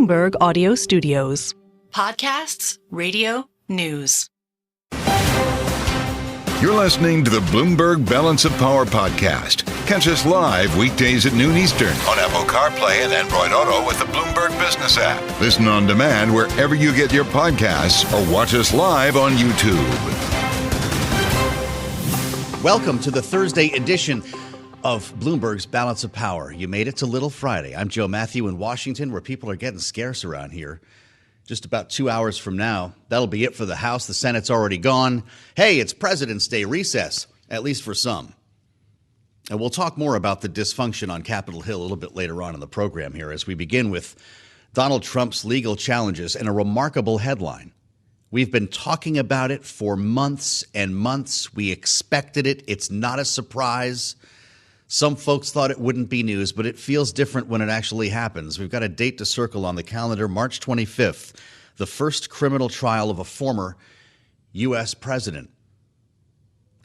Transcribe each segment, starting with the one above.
Bloomberg Audio Studios. Podcasts, radio, news. You're listening to the Bloomberg Balance of Power podcast. Catch us live weekdays at noon Eastern on Apple CarPlay and Android Auto with the Bloomberg Business app. Listen on demand wherever you get your podcasts or watch us live on YouTube. Welcome to the Thursday edition of Bloomberg's Balance of Power. You made it to Little Friday. I'm Joe Mathieu in Washington, where people are getting scarce around here. Just about 2 hours from now, that'll be it for the House. The Senate's already gone. Hey, it's President's Day recess, at least for some. And we'll talk more about the dysfunction on Capitol Hill a little bit later on in the program here, as we begin with Donald Trump's legal challenges and a remarkable headline. We've been talking about it for months and months. We expected it. It's not a surprise. Some folks thought it wouldn't be news, but it feels different when it actually happens. We've got a date to circle on the calendar, March 25th, the first criminal trial of a former U.S. president.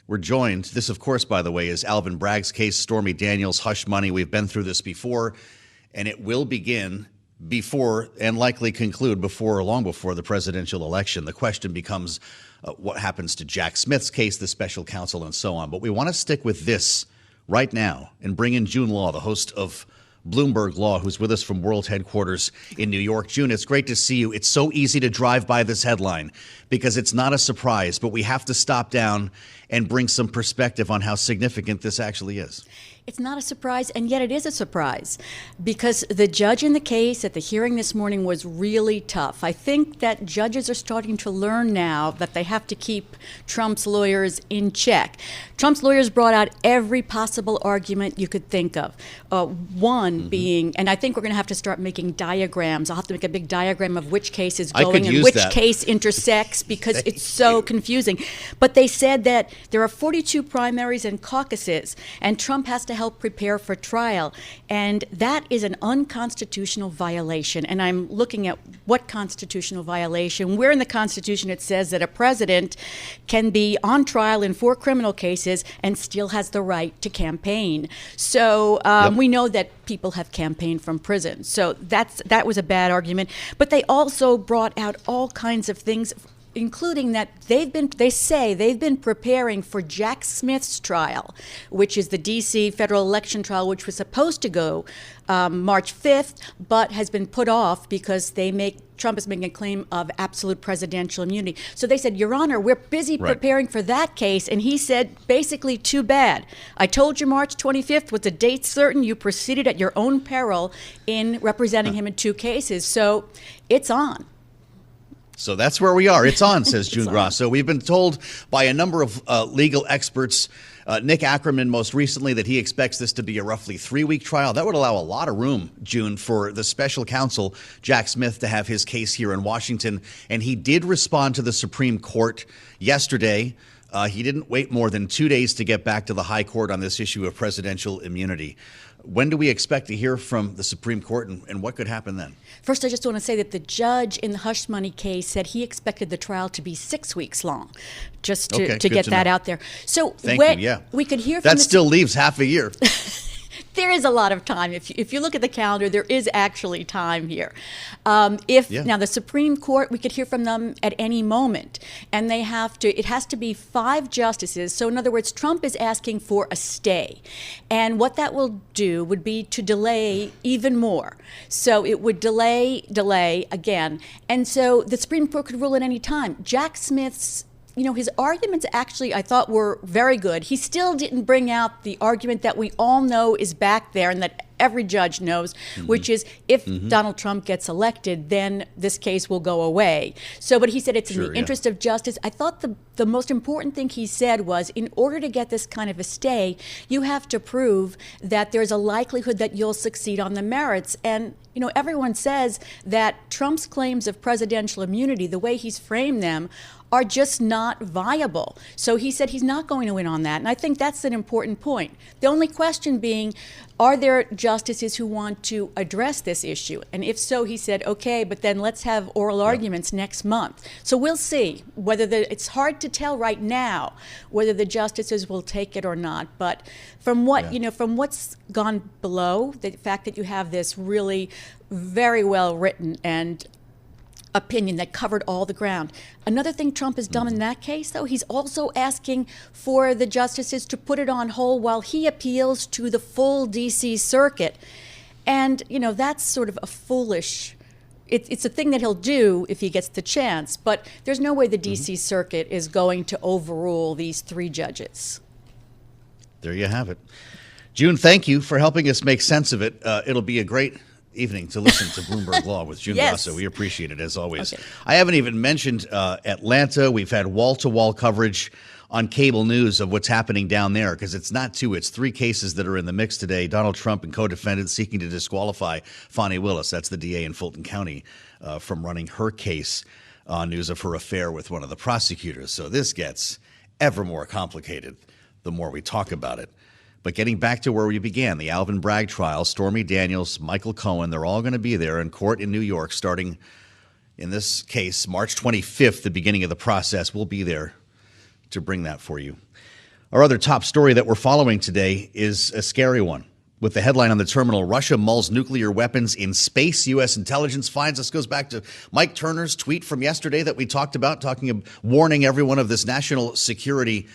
We're joined, this of course, by the way, is Alvin Bragg's case, Stormy Daniels, hush money. We've been through this before, and it will begin before and likely conclude before or long before the presidential election. The question becomes what happens to Jack Smith's case, the special counsel, and so on. But we want to stick with this right now and bring in Jeanne Law, the host of Bloomberg Law, who's with us from World Headquarters in New York. Jeanne, it's great to see you. It's so easy to drive by this headline because it's not a surprise, but we have to stop down and bring some perspective on how significant this actually is. It's not a surprise, and yet it is a surprise, because the judge in the case at the hearing this morning was really tough. I think that judges are starting to learn now that they have to keep Trump's lawyers in check. Trump's lawyers brought out every possible argument you could think of. One being, and I think we're going to have to start making diagrams. I'll have to make a big diagram of which case is going and which case intersects, because it's so confusing. But they said that there are 42 primaries and caucuses, and Trump has to help prepare for trial, and that is an unconstitutional violation. And I'm looking at what constitutional violation. Where in the Constitution it says that a president can be on trial in 4 criminal cases and still has the right to campaign. So we know that people have campaigned from prison. So that was a bad argument. But they also brought out all kinds of things, including that they say they've been preparing for Jack Smith's trial, which is the D.C. federal election trial, which was supposed to go March 5th, but has been put off because Trump is making a claim of absolute presidential immunity. So they said, Your Honor, we're busy preparing for that case. And he said, basically, too bad. I told you March 25th was a date certain. You proceeded at your own peril in representing him in 2 cases. So it's on. So that's where we are. It's on, says Jeanne Grasso. We've been told by a number of legal experts, Nick Ackerman most recently, that he expects this to be a roughly 3-week trial. That would allow a lot of room, Jeanne, for the special counsel, Jack Smith, to have his case here in Washington. And he did respond to the Supreme Court yesterday. He didn't wait more than 2 days to get back to the high court on this issue of presidential immunity. When do we expect to hear from the Supreme Court, and what could happen then? First, I just want to say that the judge in the hush money case said he expected the trial to be 6 weeks long, just to get that out there. So we could hear from that still leaves half a year. There is a lot of time. If you look at the calendar, there is actually time here. Now the Supreme Court, we could hear from them at any moment, and it has to be 5 justices. So in other words, Trump is asking for a stay, and what that will do would be to delay even more. So it would delay again, and so the Supreme Court could rule at any time. Jack Smith's his arguments actually, I thought, were very good. He still didn't bring out the argument that we all know is back there and that every judge knows, which is if Donald Trump gets elected, then this case will go away. So, but he said it's in the interest of justice. I thought the most important thing he said was, in order to get this kind of a stay, you have to prove that there's a likelihood that you'll succeed on the merits. And everyone says that Trump's claims of presidential immunity, the way he's framed them, are just not viable. So he said he's not going to win on that. And I think that's an important point. The only question being, are there justices who want to address this issue? And if so, he said, okay, but then let's have oral arguments next month. So we'll see whether it's hard to tell right now whether the justices will take it or not. But from what, from what's gone below, the fact that you have this really very well written and opinion that covered all the ground. Another thing Trump has done in that case, though, he's also asking for the justices to put it on hold while he appeals to the full D.C. circuit. And, that's sort of a foolish, it's a thing that he'll do if he gets the chance, but there's no way the D.C. circuit is going to overrule these 3 judges. There you have it. June, thank you for helping us make sense of it. It'll be a great evening to listen to Bloomberg Law with Jeanne Yes. Grasso. We appreciate it, as always. Okay. I haven't even mentioned Atlanta. We've had wall-to-wall coverage on cable news of what's happening down there, because it's not 2, it's 3 cases that are in the mix today. Donald Trump and co-defendants seeking to disqualify Fani Willis, that's the DA in Fulton County, from running her case on news of her affair with one of the prosecutors. So this gets ever more complicated the more we talk about it. But getting back to where we began, the Alvin Bragg trial, Stormy Daniels, Michael Cohen, they're all going to be there in court in New York starting, in this case, March 25th, the beginning of the process. We'll be there to bring that for you. Our other top story that we're following today is a scary one. With the headline on the terminal, Russia mulls nuclear weapons in space. U.S. intelligence finds. This goes back to Mike Turner's tweet from yesterday that we talked about, warning everyone of this national security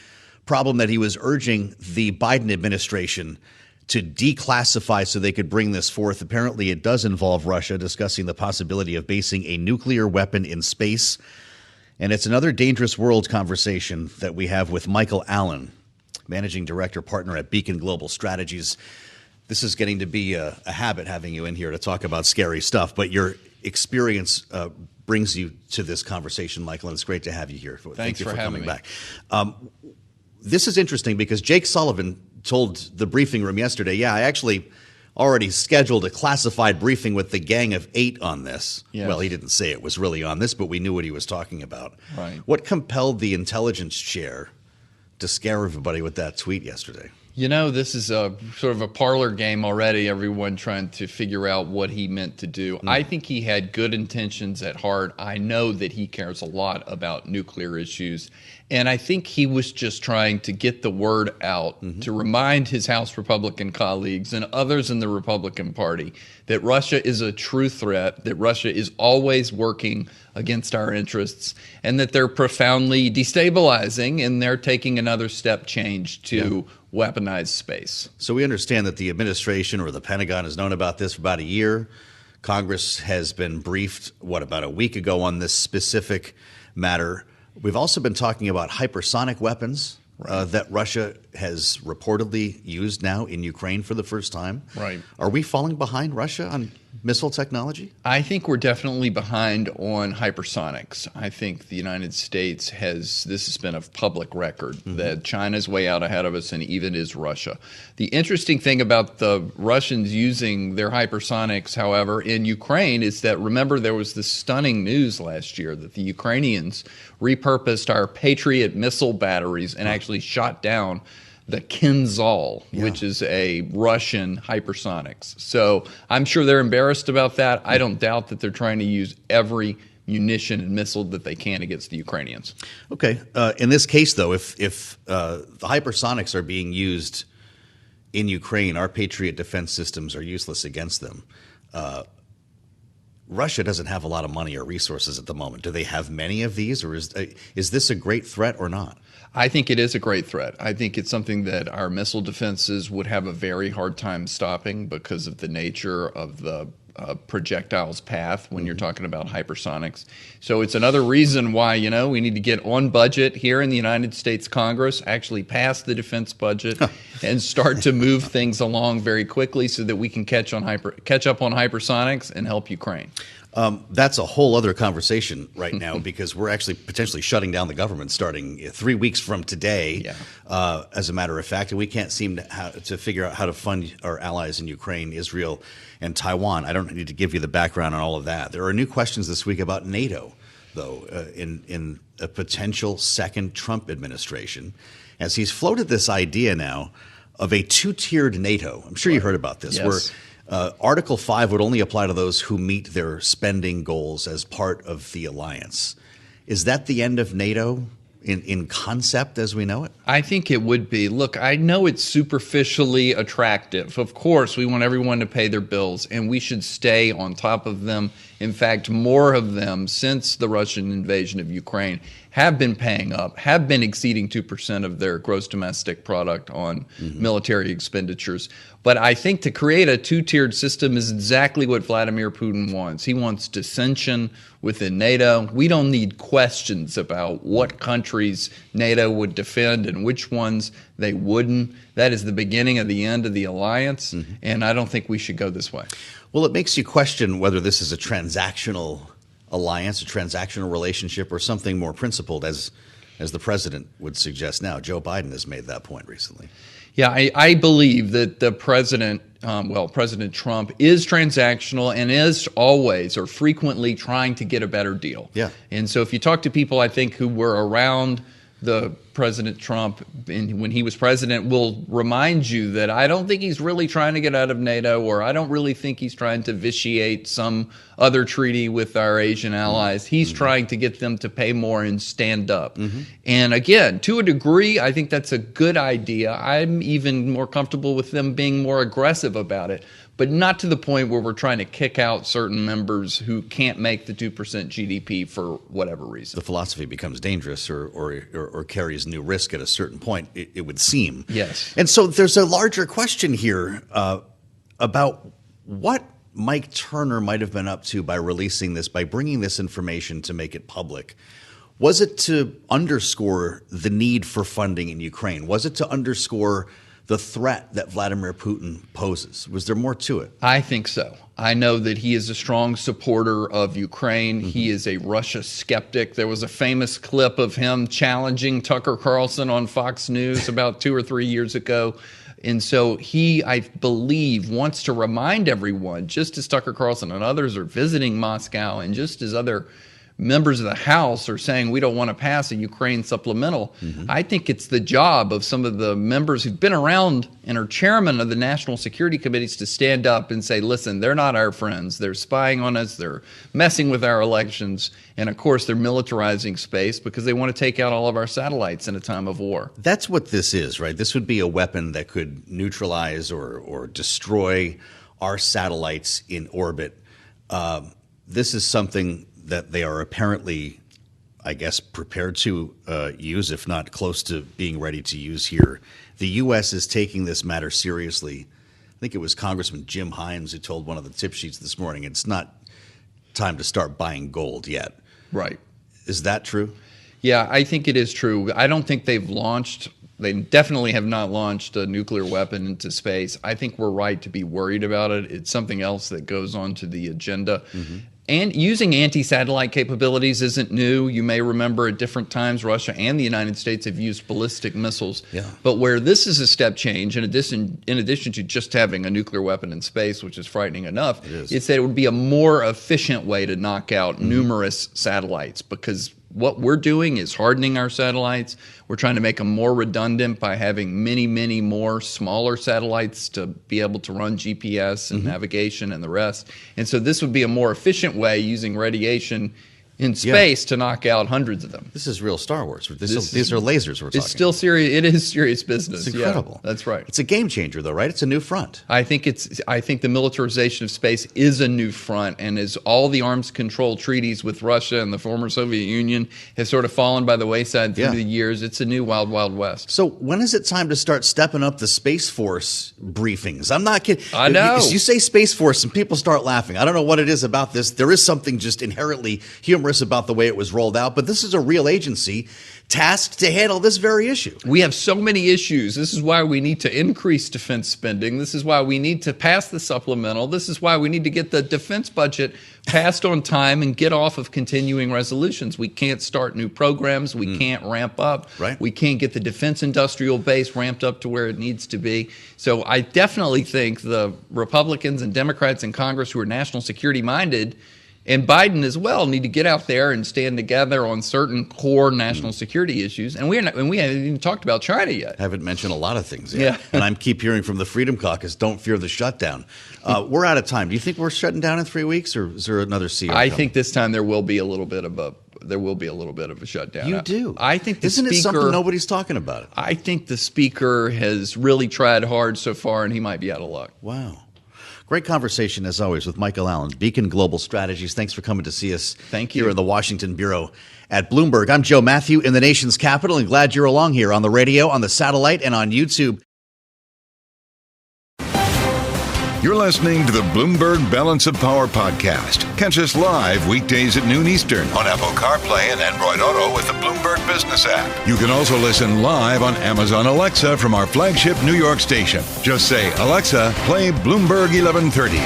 problem that he was urging the Biden administration to declassify so they could bring this forth. Apparently, it does involve Russia, discussing the possibility of basing a nuclear weapon in space. And it's another dangerous world conversation that we have with Michael Allen, managing director partner at Beacon Global Strategies. This is getting to be a habit having you in here to talk about scary stuff, but your experience brings you to this conversation, Michael, and it's great to have you here. Thanks for coming having back. This is interesting because Jake Sullivan told the briefing room yesterday, I actually already scheduled a classified briefing with the Gang of 8 on this. Yes. Well, he didn't say it was really on this, but we knew what he was talking about. Right. What compelled the intelligence chair to scare everybody with that tweet yesterday? This is a sort of a parlor game already, everyone trying to figure out what he meant to do. I think he had good intentions at heart. I know that he cares a lot about nuclear issues. And I think he was just trying to get the word out to remind his House Republican colleagues and others in the Republican Party that Russia is a true threat, that Russia is always working against our interests, and that they're profoundly destabilizing and they're taking another step change to weaponize space. So we understand that the administration or the Pentagon has known about this for about a year. Congress has been briefed, about a week ago on this specific matter. We've also been talking about hypersonic weapons that Russia has reportedly used now in Ukraine for the first time. Right. Are we falling behind Russia on missile technology? I think we're definitely behind on hypersonics. I think the United States this has been a public record that China's way out ahead of us, and even is Russia. The interesting thing about the Russians using their hypersonics, however, in Ukraine is that, remember, there was this stunning news last year that the Ukrainians repurposed our Patriot missile batteries and actually shot down the Kinzhal, which is a Russian hypersonics. So I'm sure they're embarrassed about that. I don't doubt that they're trying to use every munition and missile that they can against the Ukrainians. Okay. In this case, though, if the hypersonics are being used in Ukraine, our Patriot defense systems are useless against them. Russia doesn't have a lot of money or resources at the moment. Do they have many of these, or is this a great threat or not? I think it is a great threat. I think it's something that our missile defenses would have a very hard time stopping because of the nature of the projectile's path when you're talking about hypersonics. So it's another reason why, we need to get on budget here in the United States Congress, actually pass the defense budget and start to move things along very quickly so that we can catch up on hypersonics and help Ukraine. That's a whole other conversation right now because we're actually potentially shutting down the government starting 3 weeks from today, as a matter of fact. And we can't seem to figure out how to fund our allies in Ukraine, Israel, and Taiwan. I don't need to give you the background on all of that. There are new questions this week about NATO though, in a potential second Trump administration, as he's floated this idea now of a two-tiered NATO. I'm sure you heard about this, Yes. where Article 5 would only apply to those who meet their spending goals as part of the alliance. Is that the end of NATO in concept as we know it? I think it would be. Look, I know it's superficially attractive. Of course, we want everyone to pay their bills, and we should stay on top of them. In fact, more of them since the Russian invasion of Ukraine have been paying up, have been exceeding 2% of their gross domestic product on military expenditures. But I think to create a two-tiered system is exactly what Vladimir Putin wants. He wants dissension within NATO. We don't need questions about what countries NATO would defend and which ones they wouldn't. That is the beginning of the end of the alliance, and I don't think we should go this way. Well, it makes you question whether this is a transactional alliance, a transactional relationship, or something more principled, as the president would suggest now. Joe Biden has made that point recently. Yeah, I believe that the president, President Trump, is transactional and is always or frequently trying to get a better deal. Yeah. And so if you talk to people, I think, who were around the President Trump when he was president, will remind you that I don't think he's really trying to get out of NATO, or I don't really think he's trying to vitiate some other treaty with our Asian allies. He's trying to get them to pay more and stand up. And again, to a degree, I think that's a good idea. I'm even more comfortable with them being more aggressive about it, but not to the point where we're trying to kick out certain members who can't make the 2% GDP for whatever reason. The philosophy becomes dangerous or carries new risk at a certain point, it would seem. Yes. And so there's a larger question here about what Mike Turner might have been up to by releasing this, by bringing this information to make it public. Was it to underscore the need for funding in Ukraine? Was it to underscore the threat that Vladimir Putin poses? Was there more to it? I think so. I know that he is a strong supporter of Ukraine. He is a Russia skeptic. There was a famous clip of him challenging Tucker Carlson on Fox News about 2 or 3 years ago. And so he, I believe, wants to remind everyone, just as Tucker Carlson and others are visiting Moscow, and just as other members of the House are saying we don't want to pass a Ukraine supplemental, I think it's the job of some of the members who've been around and are chairmen of the national security committees to stand up and say, listen, they're not our friends. They're spying on us. They're messing with our elections. And of course, they're militarizing space because they want to take out all of our satellites in a time of war. That's what this is, right? This would be a weapon that could neutralize or destroy our satellites in orbit. This is something that they are apparently, I guess, prepared to use, if not close to being ready to use here. The U.S. is taking this matter seriously. I think it was Congressman Jim Himes who told one of the tip sheets this morning, it's not time to start buying gold yet. Right. Is that true? Yeah, I think it is true. I don't think they definitely have not launched a nuclear weapon into space. I think we're right to be worried about it. It's something else that goes onto the agenda. And using anti-satellite capabilities isn't new. You may remember at different times Russia and the United States have used ballistic missiles. Yeah. But where this is a step change, in addition to just having a nuclear weapon in space, which is frightening enough, it's that it would be a more efficient way to knock out numerous satellites, because what we're doing is hardening our satellites. We're trying to make them more redundant by having many, many more smaller satellites to be able to run GPS and navigation and the rest. And so this would be a more efficient way using radiation in space to knock out hundreds of them. This is real Star Wars. These are lasers we're talking. It's still serious. It is serious business. It's incredible. Yeah, that's right. It's a game changer, though, right? It's a new front. I think the militarization of space is a new front, and as all the arms control treaties with Russia and the former Soviet Union have sort of fallen by the wayside through the years, it's a new wild, wild west. So when is it time to start stepping up the Space Force briefings? I'm not kidding. I know. You say Space Force and people start laughing. I don't know what it is about this. There is something just inherently humorous about the way it was rolled out, but this is a real agency tasked to handle this very issue. We have so many issues. This is why we need to increase defense spending. This is why we need to pass the supplemental. This is why we need to get the defense budget passed on time and get off of continuing resolutions. We can't start new programs. We can't ramp up. Right. We can't get the defense industrial base ramped up to where it needs to be. So I definitely think the Republicans and Democrats in Congress who are national security minded and Biden as well need to get out there and stand together on certain core national security issues. And we haven't even talked about China yet. Haven't mentioned a lot of things yet. Yeah. And I keep hearing from the Freedom Caucus, don't fear the shutdown. We're out of time. Do you think we're shutting down in 3 weeks, or is there another CR I think this time there will be a little bit of a shutdown. You do? I think the Isn't speaker, it something nobody's talking about? I think the speaker has really tried hard so far, and he might be out of luck. Wow. Great conversation, as always, with Michael Allen, Beacon Global Strategies. Thanks for coming to see us here in the Washington Bureau at Bloomberg. I'm Joe Mathieu in the nation's capital, and glad you're along here on the radio, on the satellite, and on YouTube. You're listening to the Bloomberg Balance of Power podcast. Catch us live weekdays at noon Eastern on Apple CarPlay and Android Auto with the Bloomberg Business app. You can also listen live on Amazon Alexa from our flagship New York station. Just say, Alexa, play Bloomberg 1130.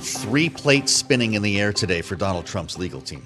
3 plates spinning in the air today for Donald Trump's legal team.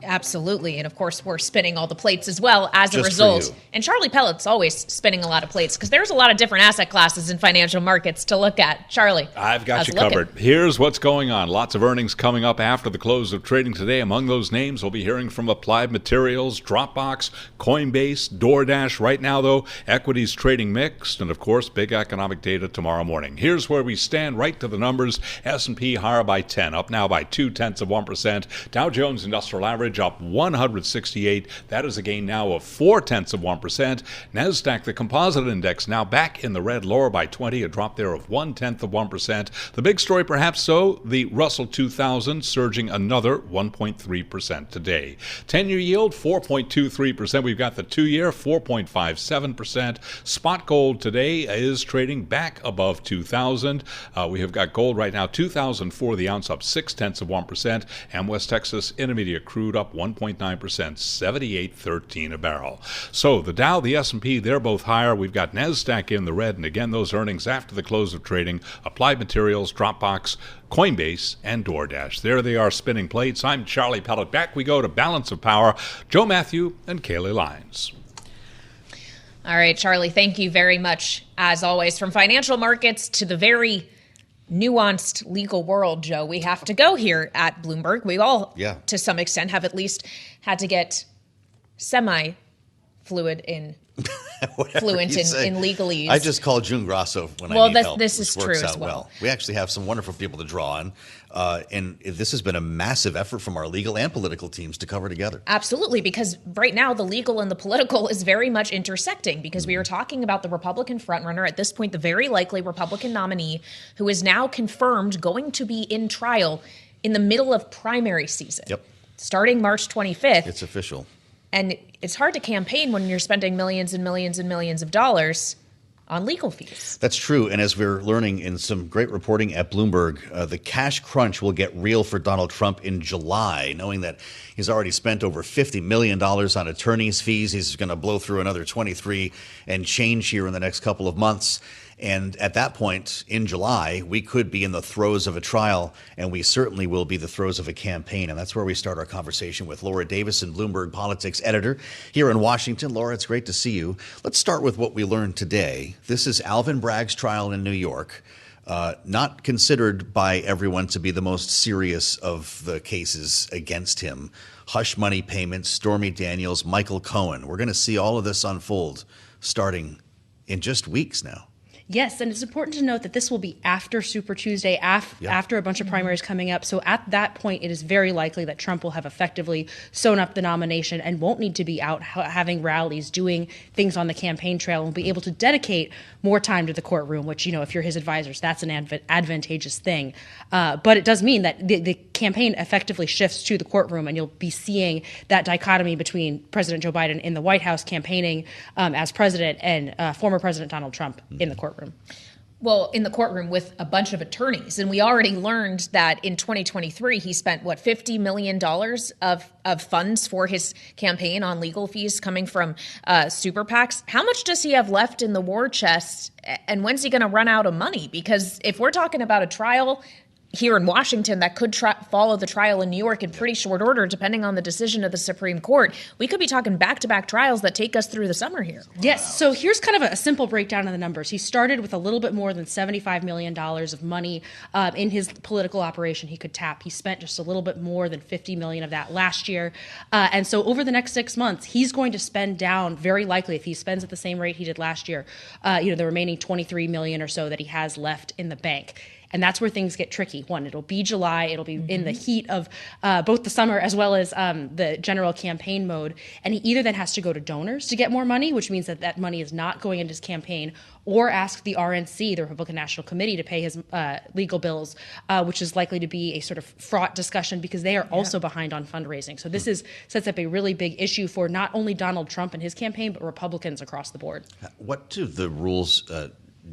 Absolutely. And of course, we're spinning all the plates as well as a result. And Charlie Pellet's always spinning a lot of plates because there's a lot of different asset classes in financial markets to look at. Charlie, I've got you covered. Here's what's going on. Lots of earnings coming up after the close of trading today. Among those names, we'll be hearing from Applied Materials, Dropbox, Coinbase, DoorDash. Right now, though, equities trading mixed. And of course, big economic data tomorrow morning. Here's where we stand right to the numbers. S&P higher by 10, up now by 0.2%. Dow Jones Industrial Average up 168. That is a gain now of 0.4%. NASDAQ, the composite index, now back in the red, lower by 20, a drop there of 0.1%. The big story, perhaps so, the Russell 2000 surging another 1.3% today. 10-year yield, 4.23%. We've got the 2-year, 4.57%. Spot gold today is trading back above 2,000. We have got gold right now, 2,004 the ounce, up 0.6%. And West Texas Intermediate crude up 1.9%, 78.13 a barrel. So the Dow, the S&P, they're both higher. We've got NASDAQ in the red, and again, those earnings after the close of trading. Applied Materials, Dropbox, Coinbase, and DoorDash. There they are, spinning plates. I'm Charlie Pellet. Back we go to Balance of Power. Joe Mathieu and Kailey Leinz. All right, Charlie, thank you very much. As always, from financial markets to the very nuanced legal world, Joe, we have to go here at Bloomberg. We all, to some extent, have at least had to get semi-fluent in legalese. I just call June Grasso when I need help. This is true as well. We actually have some wonderful people to draw on, and this has been a massive effort from our legal and political teams to cover together. Absolutely, because right now the legal and the political is very much intersecting, because we are talking about the Republican frontrunner, at this point the very likely Republican nominee, who is now confirmed going to be in trial in the middle of primary season. Yep. Starting March 25th. It's official. And it's hard to campaign when you're spending millions and millions and millions of dollars on legal fees. That's true. And as we're learning in some great reporting at Bloomberg, the cash crunch will get real for Donald Trump in July, knowing that he's already spent over $50 million on attorney's fees. He's going to blow through another 23 and change here in the next couple of months. And at that point in July, we could be in the throes of a trial, and we certainly will be the throes of a campaign. And that's where we start our conversation with Laura Davison, Bloomberg Politics editor here in Washington. Laura, it's great to see you. Let's start with what we learned today. This is Alvin Bragg's trial in New York. Not considered by everyone to be the most serious of the cases against him. Hush money payments, Stormy Daniels, Michael Cohen. We're going to see all of this unfold starting in just weeks now. Yes, and it's important to note that this will be after Super Tuesday, after a bunch of primaries coming up. So at that point, it is very likely that Trump will have effectively sewn up the nomination and won't need to be out having rallies, doing things on the campaign trail, and will be able to dedicate more time to the courtroom, which, you know, if you're his advisors, that's an advantageous thing. But it does mean that the campaign effectively shifts to the courtroom, and you'll be seeing that dichotomy between President Joe Biden in the White House campaigning as president and former President Donald Trump in the courtroom. Well, in the courtroom with a bunch of attorneys. And we already learned that in 2023, he spent, $50 million of funds for his campaign on legal fees coming from super PACs. How much does he have left in the war chest? And when's he going to run out of money? Because if we're talking about a trial here in Washington that could follow the trial in New York in pretty short order, depending on the decision of the Supreme Court. We could be talking back-to-back trials that take us through the summer here. Yes. So here's kind of a simple breakdown of the numbers. He started with a little bit more than $75 million of money in his political operation he could tap. He spent just a little bit more than $50 million of that last year. And so over the next 6 months, he's going to spend down, very likely, if he spends at the same rate he did last year, the remaining $23 million or so that he has left in the bank. And that's where things get tricky. One, it'll be July. It'll be in the heat of both the summer as well as the general campaign mode. And he either then has to go to donors to get more money, which means that money is not going into his campaign, or ask the RNC, the Republican National Committee, to pay his legal bills, which is likely to be a sort of fraught discussion because they are also behind on fundraising. So this sets up a really big issue for not only Donald Trump and his campaign, but Republicans across the board. What do the rules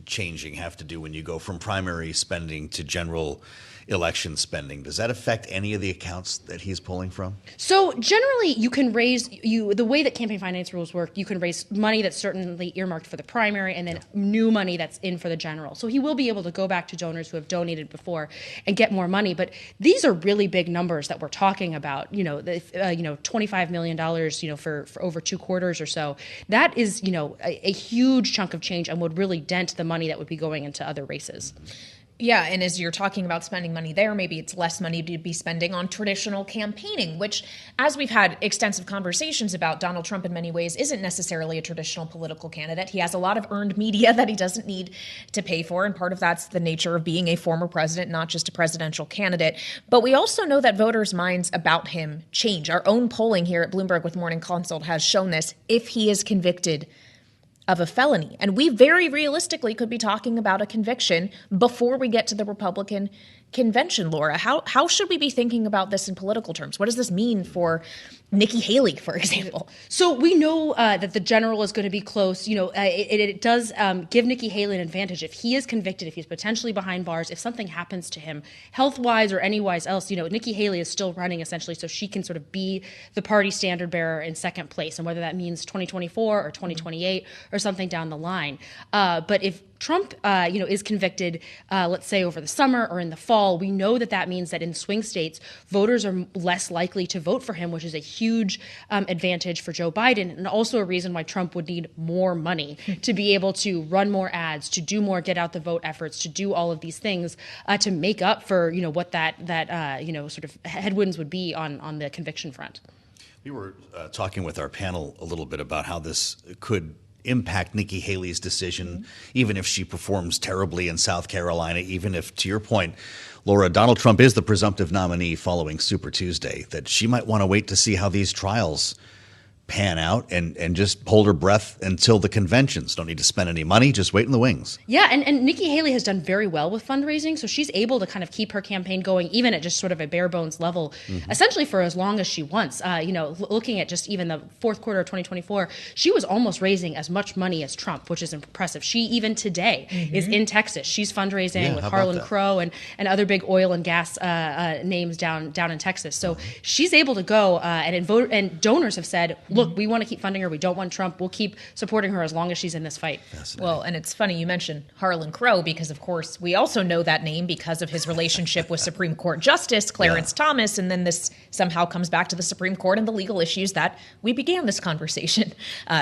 changing have to do when you go from primary spending to general election spending? Does that affect any of the accounts that he's pulling from? So generally, you can raise the way that campaign finance rules work. You can raise money that's certainly earmarked for the primary, and then new money that's in for the general. So he will be able to go back to donors who have donated before and get more money. But these are really big numbers that we're talking about. $25 million. For over 2 quarters or so. That is a huge chunk of change and would really dent the money that would be going into other races. Yeah, and as you're talking about spending money there, maybe it's less money to be spending on traditional campaigning, which, as we've had extensive conversations about, Donald Trump in many ways isn't necessarily a traditional political candidate. He has a lot of earned media that he doesn't need to pay for, and part of that's the nature of being a former president, not just a presidential candidate. But we also know that voters' minds about him change. Our own polling here at Bloomberg with Morning Consult has shown this. If he is convicted of a felony. And we very realistically could be talking about a conviction before we get to the Republican convention, Laura. How should we be thinking about this in political terms? What does this mean for Nikki Haley, for example? So we know that the general is going to be close. It does give Nikki Haley an advantage. If he is convicted, if he's potentially behind bars, if something happens to him health-wise or any-wise else, Nikki Haley is still running essentially so she can sort of be the party standard bearer in second place. And whether that means 2024 or 2028 or something down the line. But if Trump, is convicted, let's say over the summer or in the fall, we know that means that in swing states, voters are less likely to vote for him, which is a huge advantage for Joe Biden, and also a reason why Trump would need more money to be able to run more ads, to do more get out the vote efforts, to do all of these things to make up for what that sort of headwinds would be on the conviction front. We were talking with our panel a little bit about how this could impact Nikki Haley's decision, even if she performs terribly in South Carolina, even if, to your point, Laura, Donald Trump is the presumptive nominee following Super Tuesday, that she might want to wait to see how these trials pan out and just hold her breath until the conventions. Don't need to spend any money, just wait in the wings. Yeah, and Nikki Haley has done very well with fundraising, so she's able to kind of keep her campaign going even at just sort of a bare bones level, essentially for as long as she wants. Looking at just even the fourth quarter of 2024, she was almost raising as much money as Trump, which is impressive. She, even today, is in Texas. She's fundraising with Harlan Crow and other big oil and gas names down in Texas. So she's able to go, and donors have said, look, we want to keep funding her. We don't want Trump. We'll keep supporting her as long as she's in this fight. Well, and it's funny you mentioned Harlan Crow because, of course, we also know that name because of his relationship with Supreme Court Justice Clarence Thomas. And then this somehow comes back to the Supreme Court and the legal issues that we began this conversation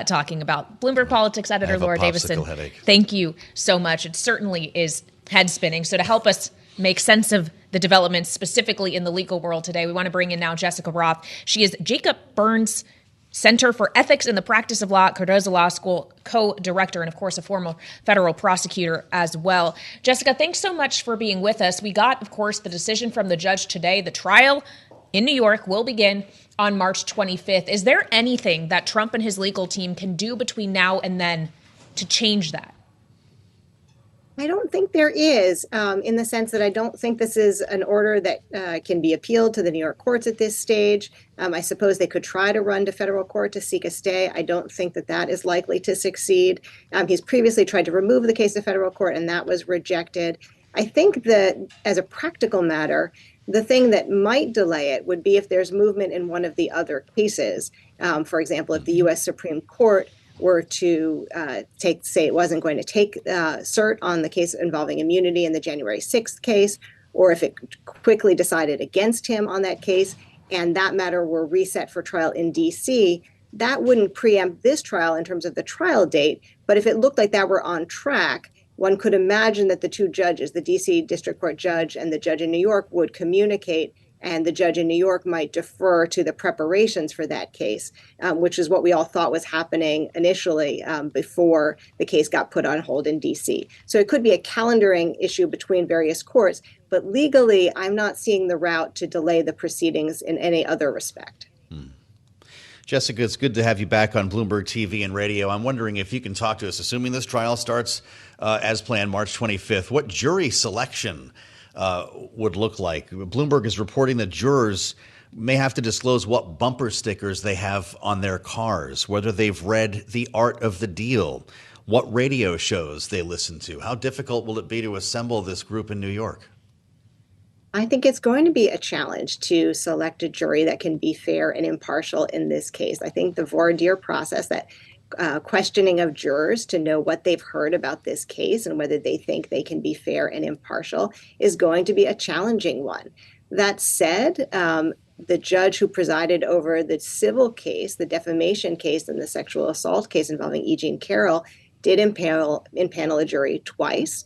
talking about. Bloomberg Politics editor Laura Davison, thank you so much. It certainly is head spinning. So to help us make sense of the developments specifically in the legal world today, we want to bring in now Jessica Roth. She is Jacob Burns Center for Ethics in the Practice of Law at Cardozo Law School co-director, and of course a former federal prosecutor as well. Jessica, thanks so much for being with us. We got, of course, the decision from the judge today. The trial in New York will begin on March 25th. Is there anything that Trump and his legal team can do between now and then to change that? I don't think there is, in the sense that I don't think this is an order that can be appealed to the New York courts at this stage. I suppose they could try to run to federal court to seek a stay. I don't think that is likely to succeed. He's previously tried to remove the case to federal court, and that was rejected. I think that as a practical matter, the thing that might delay it would be if there's movement in one of the other cases. For example, if the U.S. Supreme Court were to say it wasn't going to take cert on the case involving immunity in the January 6th case, or if it quickly decided against him on that case and that matter were reset for trial in D.C., that wouldn't preempt this trial in terms of the trial date. But if it looked like that were on track, one could imagine that the two judges, the D.C. District Court judge and the judge in New York, would communicate, and the judge in New York might defer to the preparations for that case, which is what we all thought was happening initially before the case got put on hold in D.C. So it could be a calendaring issue between various courts, but legally, I'm not seeing the route to delay the proceedings in any other respect. Jessica, it's good to have you back on Bloomberg TV and radio. I'm wondering if you can talk to us, assuming this trial starts as planned March 25th, what jury selection would look like. Bloomberg is reporting that jurors may have to disclose what bumper stickers they have on their cars, whether they've read The Art of the Deal, what radio shows they listen to. How difficult will it be to assemble this group in New York? I think it's going to be a challenge to select a jury that can be fair and impartial in this case. I think the voir dire process, that questioning of jurors to know what they've heard about this case and whether they think they can be fair and impartial, is going to be a challenging one. That said, the judge who presided over the civil case, the defamation case, and the sexual assault case involving Jeanne Carroll, did impanel a jury twice.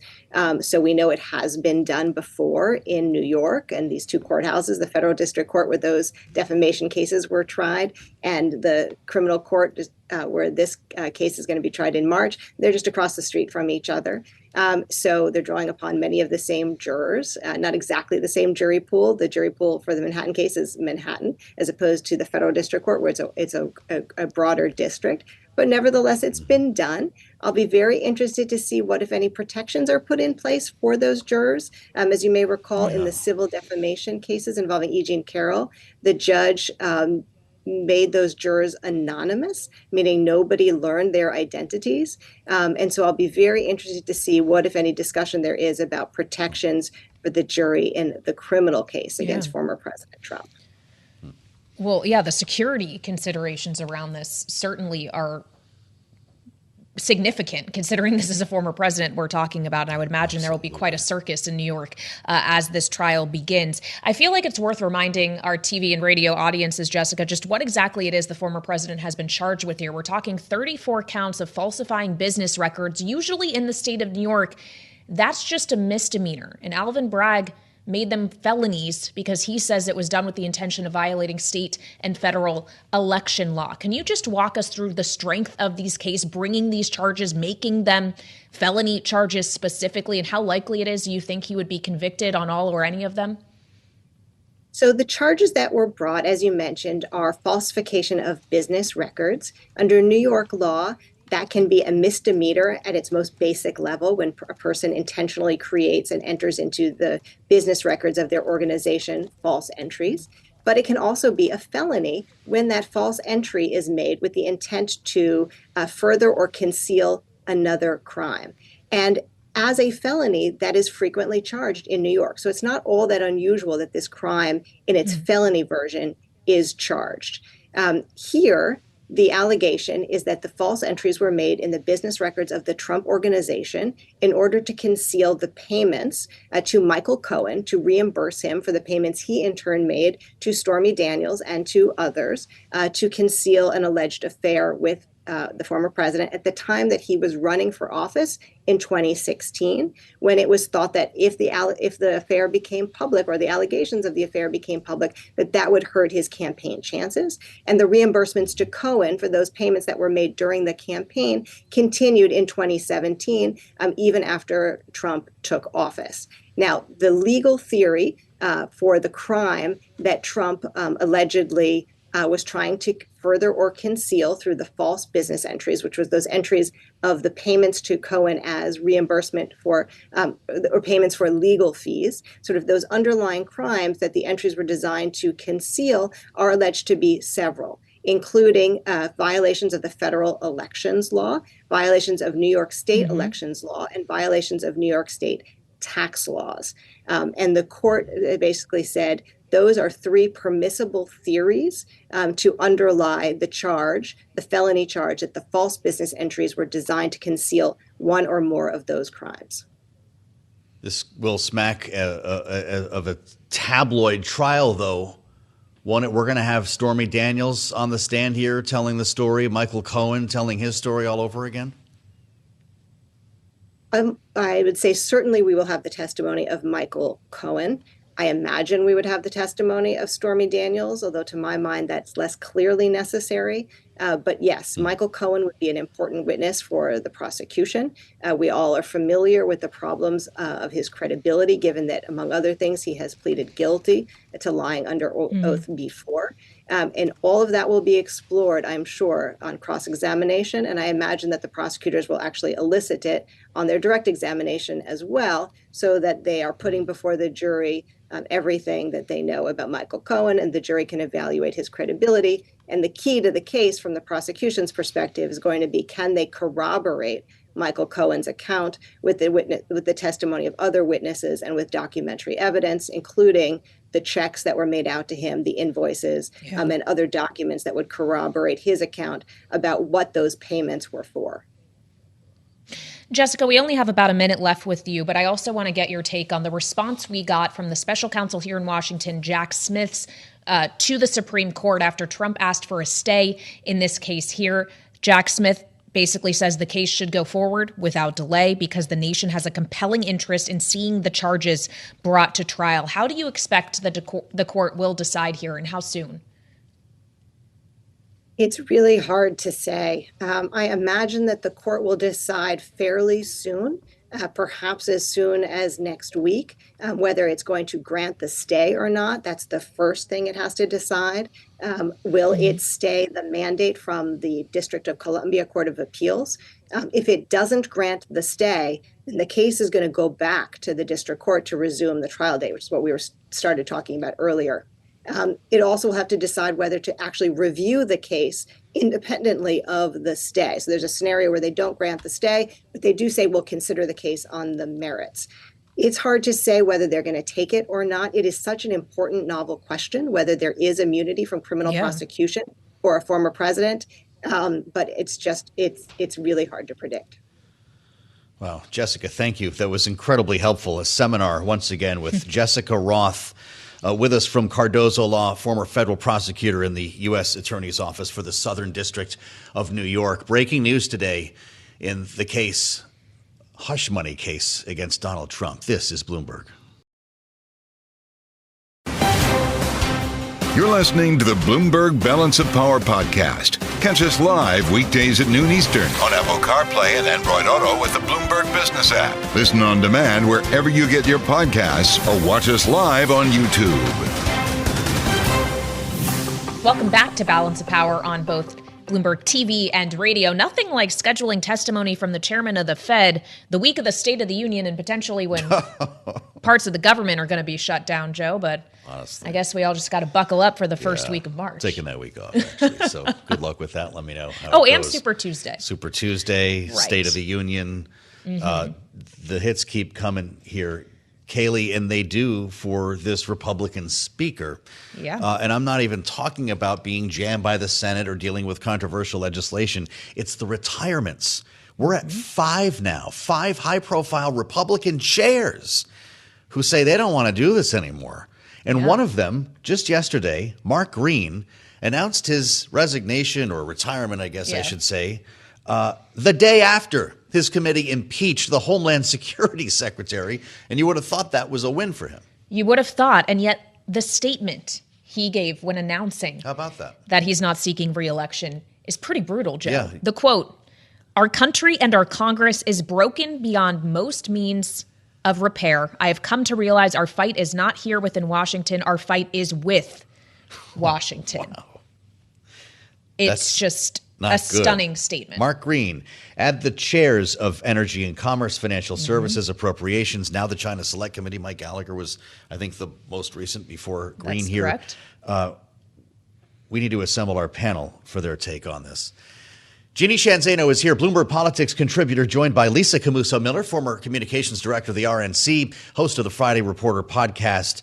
So we know it has been done before in New York and these two courthouses, the federal district court where those defamation cases were tried and the criminal court where this case is going to be tried in March. They're just across the street from each other. So they're drawing upon many of the same jurors, not exactly the same jury pool. The jury pool for the Manhattan case is Manhattan, as opposed to the federal district court where it's a broader district. But nevertheless, it's been done. I'll be very interested to see what, if any, protections are put in place for those jurors. As you may recall, in the civil defamation cases involving Jeanne Carroll, the judge made those jurors anonymous, meaning nobody learned their identities. And so I'll be very interested to see what, if any, discussion there is about protections for the jury in the criminal case against former President Trump. Well, yeah, the security considerations around this certainly are significant, considering this is a former president we're talking about. And I would imagine there will be quite a circus in New York as this trial begins. I feel like it's worth reminding our TV and radio audiences, Jessica, just what exactly it is the former president has been charged with here. We're talking 34 counts of falsifying business records, usually in the state of New York. That's just a misdemeanor. And Alvin Bragg made them felonies because he says it was done with the intention of violating state and federal election law. Can you just walk us through the strength of these cases, bringing these charges, making them felony charges specifically, and how likely it is you think he would be convicted on all or any of them? So the charges that were brought, as you mentioned, are falsification of business records. Under New York law, that can be a misdemeanor at its most basic level when a person intentionally creates and enters into the business records of their organization false entries. But it can also be a felony when that false entry is made with the intent to further or conceal another crime. And as a felony, that is frequently charged in New York. So it's not all that unusual that this crime in its felony version is charged. Here, the allegation is that the false entries were made in the business records of the Trump organization in order to conceal the payments to Michael Cohen to reimburse him for the payments he in turn made to Stormy Daniels and to others to conceal an alleged affair with the former president at the time that he was running for office in 2016, when it was thought that if the affair became public, or the allegations of the affair became public, that would hurt his campaign chances. And the reimbursements to Cohen for those payments that were made during the campaign continued in 2017, even after Trump took office. Now, the legal theory for the crime that Trump allegedly was trying to further or conceal through the false business entries, which was those entries of the payments to Cohen as reimbursement for or payments for legal fees. Sort of those underlying crimes that the entries were designed to conceal are alleged to be several, including violations of the federal elections law, violations of New York State elections law, and violations of New York State tax laws. And the court basically said, those are three permissible theories to underlie the charge, the felony charge, that the false business entries were designed to conceal one or more of those crimes. This will smack of a tabloid trial, though. We're going to have Stormy Daniels on the stand here telling the story, Michael Cohen telling his story all over again? I would say certainly we will have the testimony of Michael Cohen. I imagine we would have the testimony of Stormy Daniels, although to my mind that's less clearly necessary. But yes, Michael Cohen would be an important witness for the prosecution. We all are familiar with the problems of his credibility, given that, among other things, he has pleaded guilty to lying under oath before. And all of that will be explored, I'm sure, on cross-examination. And I imagine that the prosecutors will actually elicit it on their direct examination as well, so that they are putting before the jury everything that they know about Michael Cohen, and the jury can evaluate his credibility. And the key to the case from the prosecution's perspective is going to be, can they corroborate Michael Cohen's account with the testimony of other witnesses and with documentary evidence, including the checks that were made out to him, the invoices, and other documents that would corroborate his account about what those payments were for. Jessica, we only have about a minute left with you, but I also want to get your take on the response we got from the special counsel here in Washington, Jack Smith's, to the Supreme Court after Trump asked for a stay in this case here. Jack Smith basically says the case should go forward without delay because the nation has a compelling interest in seeing the charges brought to trial. How do you expect that the court will decide here, and how soon? It's really hard to say. I imagine that the court will decide fairly soon, perhaps as soon as next week, whether it's going to grant the stay or not. That's the first thing it has to decide. Will it stay the mandate from the District of Columbia Court of Appeals? If it doesn't grant the stay, then the case is going to go back to the district court to resume the trial date, which is what we started talking about earlier. It also will have to decide whether to actually review the case independently of the stay. So there's a scenario where they don't grant the stay, but they do say we'll consider the case on the merits. It's hard to say whether they're going to take it or not. It is such an important novel question, whether there is immunity from criminal prosecution for a former president. But it's really hard to predict. Wow. Jessica, thank you. That was incredibly helpful. A seminar, once again, with Jessica Roth. With us from Cardozo Law, former federal prosecutor in the U.S. Attorney's Office for the Southern District of New York. Breaking news today in the case, hush money case against Donald Trump. This is Bloomberg. You're listening to the Bloomberg Balance of Power podcast. Catch us live weekdays at noon Eastern on Apple CarPlay and Android Auto with the Bloomberg Business app. Listen on demand wherever you get your podcasts or watch us live on YouTube. Welcome back to Balance of Power on both Bloomberg TV and radio. Nothing like scheduling testimony from the chairman of the Fed the week of the State of the Union and potentially when parts of the government are going to be shut down, Joe. But honestly, I guess we all just got to buckle up for the first week of March. Taking that week off, actually. So good luck with that. Let me know how it and goes. Super Tuesday. Super Tuesday, right. State of the Union. The hits keep coming here, Kailey, and they do for this Republican speaker. And I'm not even talking about being jammed by the Senate or dealing with controversial legislation. It's the retirements. We're at 5 now, 5 high-profile Republican chairs who say they don't want to do this anymore. And one of them, just yesterday, Mark Green, announced his resignation or retirement, I guess I should say, the day after his committee impeached the Homeland Security Secretary. And you would have thought that was a win for him. You would have thought. And yet the statement he gave when announcing that he's not seeking re-election is pretty brutal, Joe. Yeah. The quote, "Our country and our Congress is broken beyond most means of repair. I have come to realize our fight is not here within Washington. Our fight is with Washington." Wow. It's just a stunning statement. Mark Green, add the chairs of Energy and Commerce, Financial Services, Appropriations, now the China Select Committee. Mike Gallagher was, I think, the most recent before Green. That's here. Correct. We need to assemble our panel for their take on this. Jeanne Zaino is here, Bloomberg Politics contributor, joined by Lisa Camooso Miller, former communications director of the RNC, host of the Friday Reporter podcast.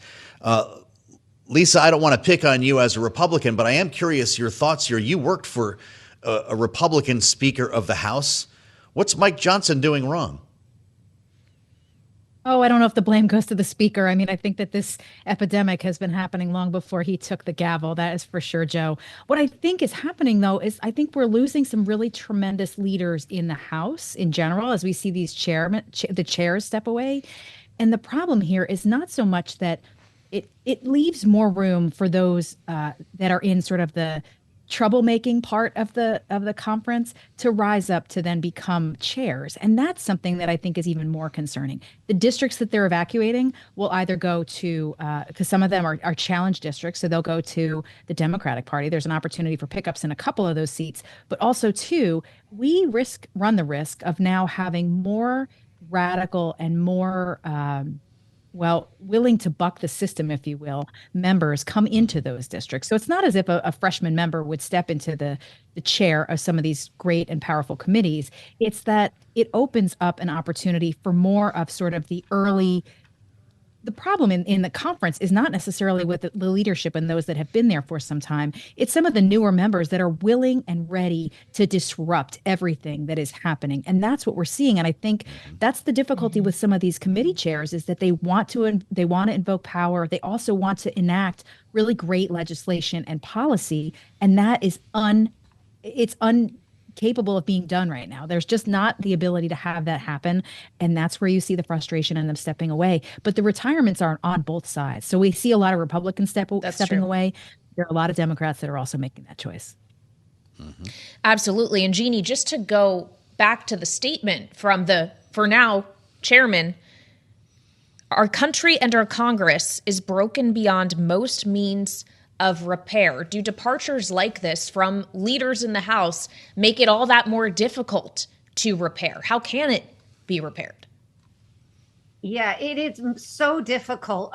Lisa, I don't want to pick on you as a Republican, but I am curious your thoughts here. You worked for a Republican Speaker of the House. What's Mike Johnson doing wrong? Oh, I don't know if the blame goes to the speaker. I mean, I think that this epidemic has been happening long before he took the gavel. That is for sure, Joe. What I think is happening, though, is I think we're losing some really tremendous leaders in the House in general as we see these the chairs step away. And the problem here is not so much that it leaves more room for those that are in sort of the troublemaking part of the conference to rise up to then become chairs. And that's something that I think is even more concerning. The districts that they're evacuating will either go to, because some of them are challenge districts, so they'll go to the Democratic Party. There's an opportunity for pickups in a couple of those seats. But also, too, we run the risk of now having more radical and more willing to buck the system, if you will, members come into those districts. So it's not as if a freshman member would step into the chair of some of these great and powerful committees. It's that it opens up an opportunity for more of sort of the early. The problem in the conference is not necessarily with the leadership and those that have been there for some time. It's some of the newer members that are willing and ready to disrupt everything that is happening. And that's what we're seeing. And I think that's the difficulty with some of these committee chairs is that they want to invoke power. They also want to enact really great legislation and policy. And that is incapable of being done right now. There's just not the ability to have that happen. And that's where you see the frustration and them stepping away. But the retirements are on both sides. So we see a lot of Republicans stepping away. There are a lot of Democrats that are also making that choice. Mm-hmm. Absolutely. And Jeanne, just to go back to the statement from the, for now, chairman, our country and our Congress is broken beyond most means of repair. Do departures like this from leaders in the House make it all that more difficult to repair? How can it be repaired? Yeah, it is so difficult.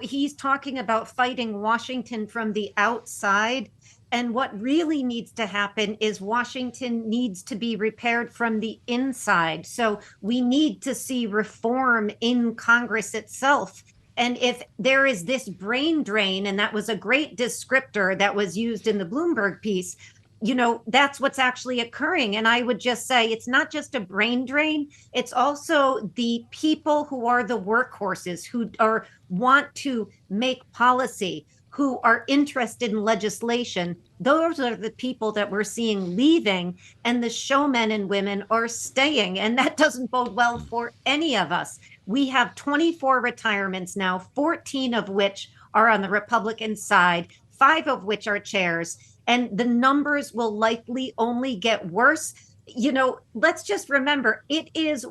He's talking about fighting Washington from the outside. And what really needs to happen is Washington needs to be repaired from the inside. So we need to see reform in Congress itself. And if there is this brain drain, and that was a great descriptor that was used in the Bloomberg piece, that's what's actually occurring. And I would just say it's not just a brain drain. It's also the people who are the workhorses, who want to make policy, who are interested in legislation. Those are the people that we're seeing leaving, and the showmen and women are staying. And that doesn't bode well for any of us. We have 24 retirements now, 14 of which are on the Republican side, 5 of which are chairs, and the numbers will likely only get worse. Let's just remember, it is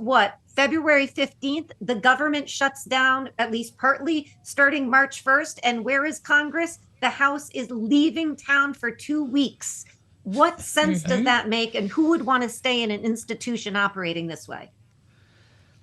February 15th, the government shuts down, at least partly, starting March 1st. And where is Congress? The House is leaving town for 2 weeks. What sense does that make? And who would want to stay in an institution operating this way?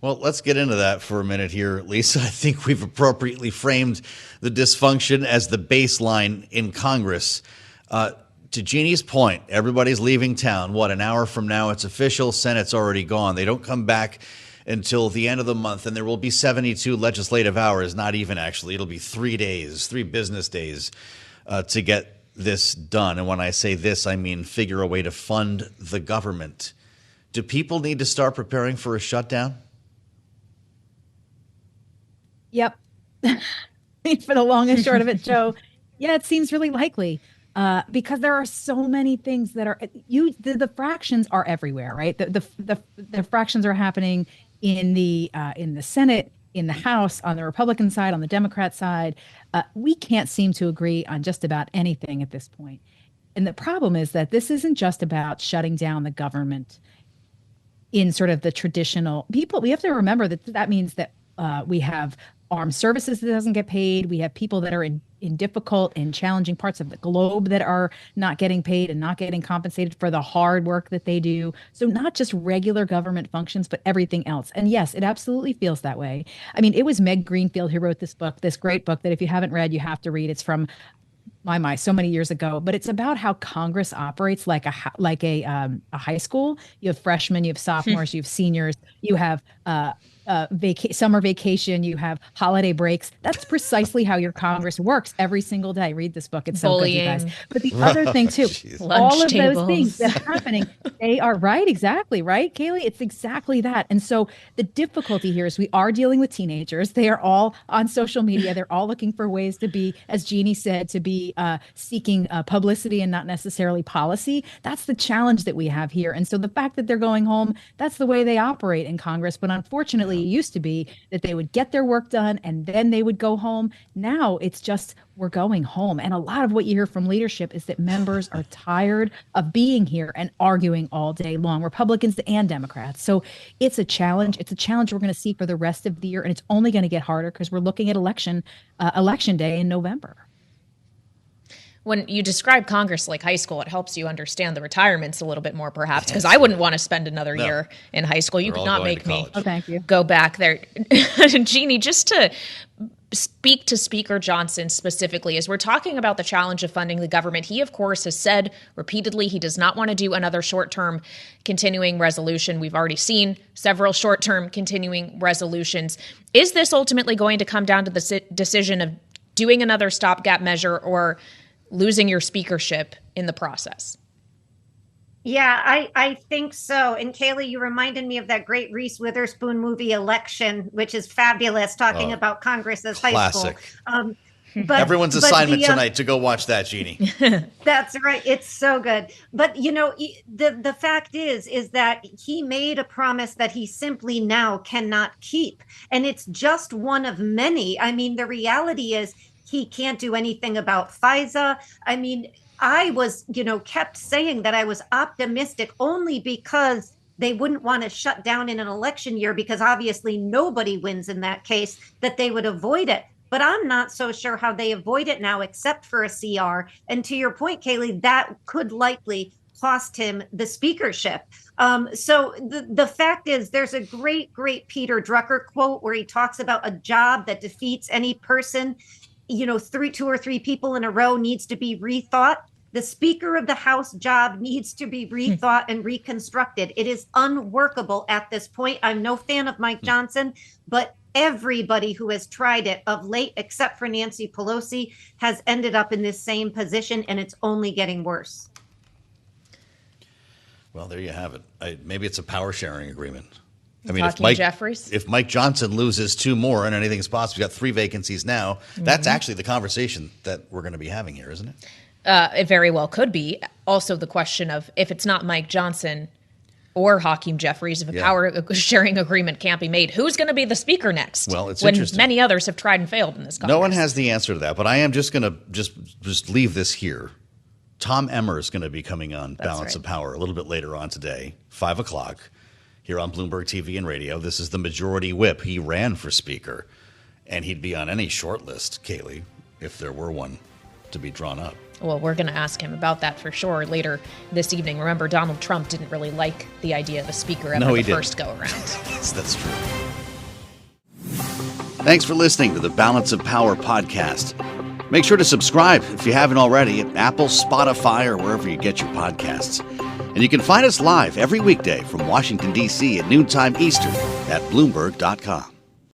Well, let's get into that for a minute here, Lisa. I think we've appropriately framed the dysfunction as the baseline in Congress. To Jeannie's point, everybody's leaving town. An hour from now, it's official. Senate's already gone. They don't come back until the end of the month, and there will be 72 legislative hours, not even actually. It'll be 3 business days to get this done. And when I say this, I mean figure a way to fund the government. Do people need to start preparing for a shutdown? Yep. For the long and short of it, Joe, yeah, it seems really likely. Because there are so many things that are the fractions are everywhere, right? The fractions are happening in the Senate, in the House, on the Republican side, on the Democrat side. We can't seem to agree on just about anything at this point. And the problem is that this isn't just about shutting down the government in sort of the traditional people. We have to remember that means that we have armed services that doesn't get paid. We have people that are in difficult and challenging parts of the globe that are not getting paid and not getting compensated for the hard work that they do. So not just regular government functions, but everything else. And yes, it absolutely feels that way. I mean, it was Meg Greenfield who wrote this book, this great book that if you haven't read, you have to read. It's from so many years ago, but it's about how Congress operates like a high school. You have freshmen, you have sophomores, you have seniors, you have summer vacation, you have holiday breaks. That's precisely how your Congress works every single day. Read this book. It's so good, you guys. But the other thing too, all of those things that are happening, they are right. Exactly. Right, Kailey? It's exactly that. And so the difficulty here is we are dealing with teenagers. They are all on social media. They're all looking for ways to be, as Jeanne said, to be seeking publicity and not necessarily policy. That's the challenge that we have here. And so the fact that they're going home, that's the way they operate in Congress. But unfortunately, it used to be that they would get their work done and then they would go home. Now it's just, we're going home. And a lot of what you hear from leadership is that members are tired of being here and arguing all day long, Republicans and Democrats. So it's a challenge. It's a challenge we're going to see for the rest of the year. And it's only going to get harder because we're looking at election day in November. When you describe Congress like high school, it helps you understand the retirements a little bit more, perhaps, because I wouldn't want to spend another year in high school. You could not make me go back there. Jeanne, just to speak to Speaker Johnson specifically, as we're talking about the challenge of funding the government, he, of course, has said repeatedly he does not want to do another short-term continuing resolution. We've already seen several short-term continuing resolutions. Is this ultimately going to come down to the decision of doing another stopgap measure or losing your speakership in the process? Yeah, I think so. And Kailey, you reminded me of that great Reese Witherspoon movie Election, which is fabulous, talking about Congress as classic. High school. But everyone's assignment tonight to go watch that, Jeanne. That's right. It's so good. But, you know, the fact is that he made a promise that he simply now cannot keep. And it's just one of many. I mean, the reality is he can't do anything about FISA. I mean, I was, kept saying that I was optimistic only because they wouldn't want to shut down in an election year because obviously nobody wins in that case, that they would avoid it. But I'm not so sure how they avoid it now, except for a CR. And to your point, Kailey, that could likely cost him the speakership. So the fact is there's a great Peter Drucker quote where he talks about a job that defeats any person, two or three people in a row needs to be rethought. The Speaker of the House job needs to be rethought and reconstructed. It is unworkable at this point. I'm no fan of Mike Johnson, but everybody who has tried it of late, except for Nancy Pelosi, has ended up in this same position, and it's only getting worse. Well, there you have it. Maybe it's a power sharing agreement. I mean, if Mike Johnson loses two more and anything's possible, we've got 3 vacancies now. That's actually the conversation that we're going to be having here, isn't it? It very well could be. Also, the question of if it's not Mike Johnson or Hakeem Jeffries, if a power sharing agreement can't be made, who's going to be the speaker next? Well, it's when interesting. Many others have tried and failed in this Congress. No one has the answer to that, but I am just going to just leave this here. Tom Emmer is going to be coming on Balance of Power a little bit later on today, 5 o'clock. Here on Bloomberg TV and radio. This is the majority whip. He ran for speaker, and he'd be on any short list, Kailey, if there were one to be drawn up. Well, we're going to ask him about that for sure later this evening. Remember, Donald Trump didn't really like the idea of a speaker after the first go-around. Yes, that's true. Thanks for listening to the Balance of Power podcast. Make sure to subscribe if you haven't already at Apple, Spotify, or wherever you get your podcasts. And you can find us live every weekday from Washington, D.C. at noontime Eastern at Bloomberg.com.